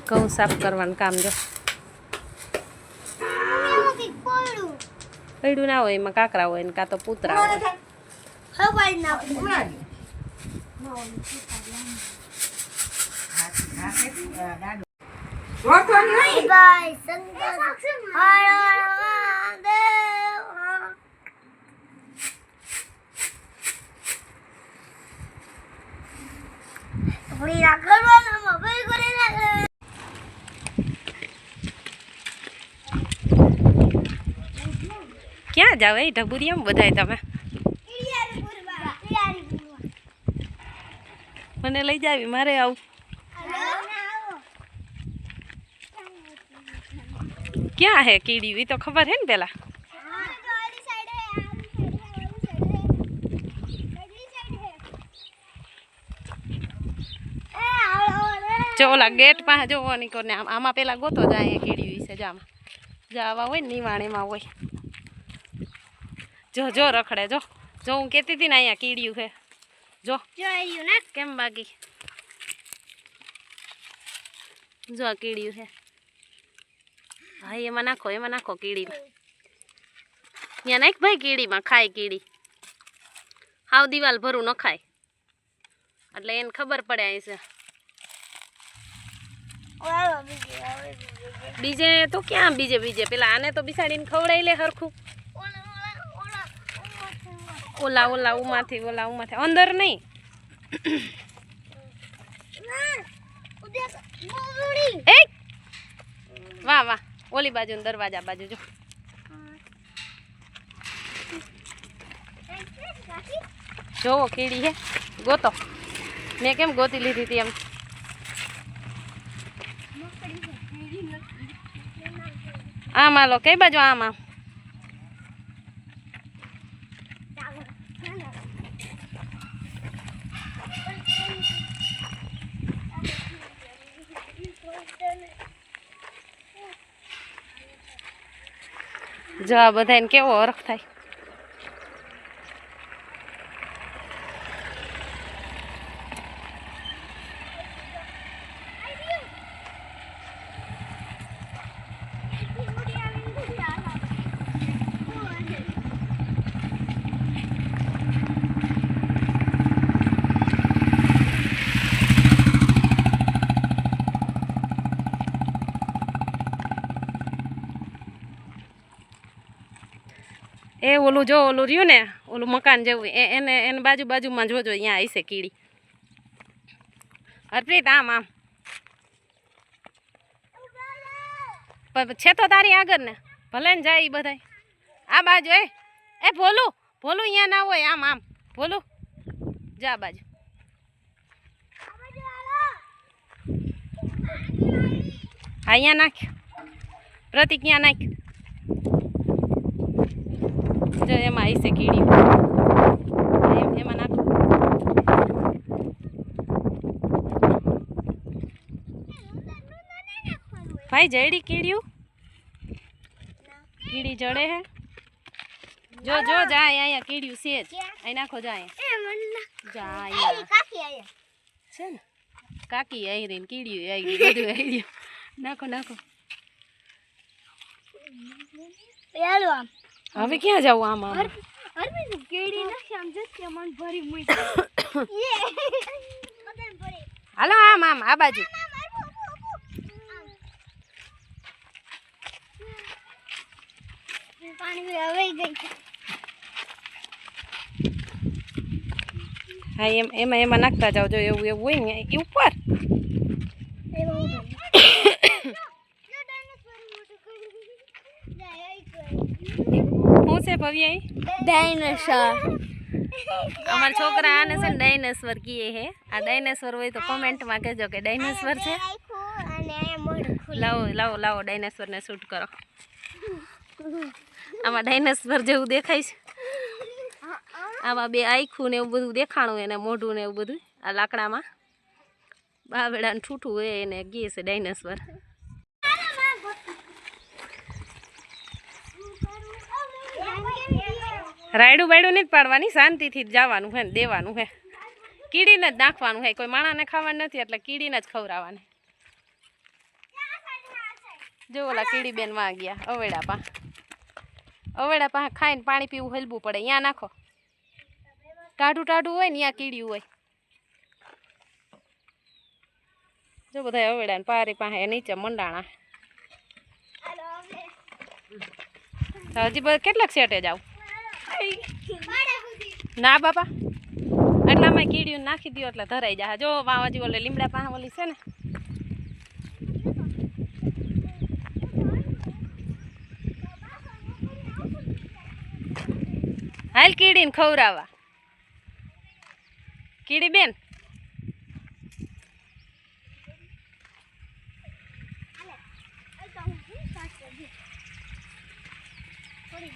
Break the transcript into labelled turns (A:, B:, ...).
A: ઘઉં સાફ કરવાનું કામ જો પડ્યું ના હોય એમાં કાકરા હોય ને કાં તો પૂતરા હોય ક્યાં જાવ એ ઢબુરિયામ બધાય તમે મને લઈ જાવી મારે આવું ક્યાં હે કીડી એ તો ખબર હે ને પેલા જો ઓલા ગેટ પાસે જોવાની કોને આમાં પેલા ગોતો જાય કીડી વિશે જામાં જાવા હોય ને નિવાણીમાં હોય જો જો રખડે જો જો હું કહેતી હતી ને અહીંયા કીડિયું છે જો જોયું ને કેમ બાકી જો આ કીડિયું છે હા એમાં નાખો કીડીમાં ત્યાં નાખ ભાઈ કીડીમાં ખાય કીડી હાવ દિવાલ ભરું ન ખાય એટલે એને ખબર પડે અહીં છે બીજે તો ક્યાં બીજે પેલા આને તો બિસાડીને ખવડાવી લે હરખું ઓલા ઉમાંથી અંદર નહીં એ વાહ ઓલી બાજુ દરવાજા બાજુ જો જોવો કીડી હે ગોતો મેં કેમ ગોતી લીધી હતી એમ આમ હાલો કઈ બાજુ આમ જો આ બધાને કેવો હરખ થાય એ ઓલું જો ઓલું રહ્યું ને ઓલું મકાન જેવું એને બાજુમાં જોજો અહીંયા આવી છે કીડી હરપ્રીત આમ છે તો તારી આગળ ને ભલે ને જાય એ બધા આ બાજુ એ ભોલું અહીંયા ના હોય આમ ભોલું જા બાજુ અહીંયા નાખ પ્રતિક અહીંયા નાખ જો એમાં આવી છે કીડી એમાં નાખો ભાઈ જડી કીડી જડે હે જો જા અહીંયા કીડ્યું છે જ અહીં નાખો જા અહીંયા છે ને કાકી આવી રહી ને કીડ્યું આવી ગયું બધું આવી ગયું નાખો હવે ક્યાં જાવ આમાં હાલો આમ આ બાજુ હા એમાં નાખતા જાવ જો એવું હોય ને ઉપર શું છે ભવ્ય ડાયનોસર અમારા છોકરા આને છે ને ડાયનોસર કીએ હે આ ડાયનોસર હોય તો કોમેન્ટમાં કહેજો કે ડાયનોસર છે લાવો ડાયનોસર ને શૂટ કરો આમાં ડાયનોસર જેવું દેખાય છે આમાં બે આખું ને એવું બધું દેખાણું એને મોઢું ને એવું બધું આ લાકડામાં બાવડાને ઠૂઠું હોય એને ગીએ છે ડાયનોસર રાયડું બાયડું નથી પાડવાની શાંતિથી જ જવાનું હે ને દેવાનું હે કીડીને જ નાખવાનું હોય, કોઈ માણાને ખાવાનું નથી એટલે કીડીને જ ખવડાવવાની. જો ઓલા કીડી બેન માં ગયા અવેડા પા ખાઈને પાણી પીવું હલવું પડે. અહીંયા નાખો, ટાઢું ટાઢું હોય ને ત્યાં કીડીયું હોય. જો બધા અવેડા ને પારી પાસે નીચે મંડાણા. હજી કેટલાક સેટે જાવ? ના બાપા, એટલામાં કીડીયું નાખી દો એટલે ધરાઈ જાય. જો વાવાજી ઓલે લીમડા પાસે ઓલી છે ને, હાલ કીડીને ખવડાવવા. કીડી બેન
B: થોડી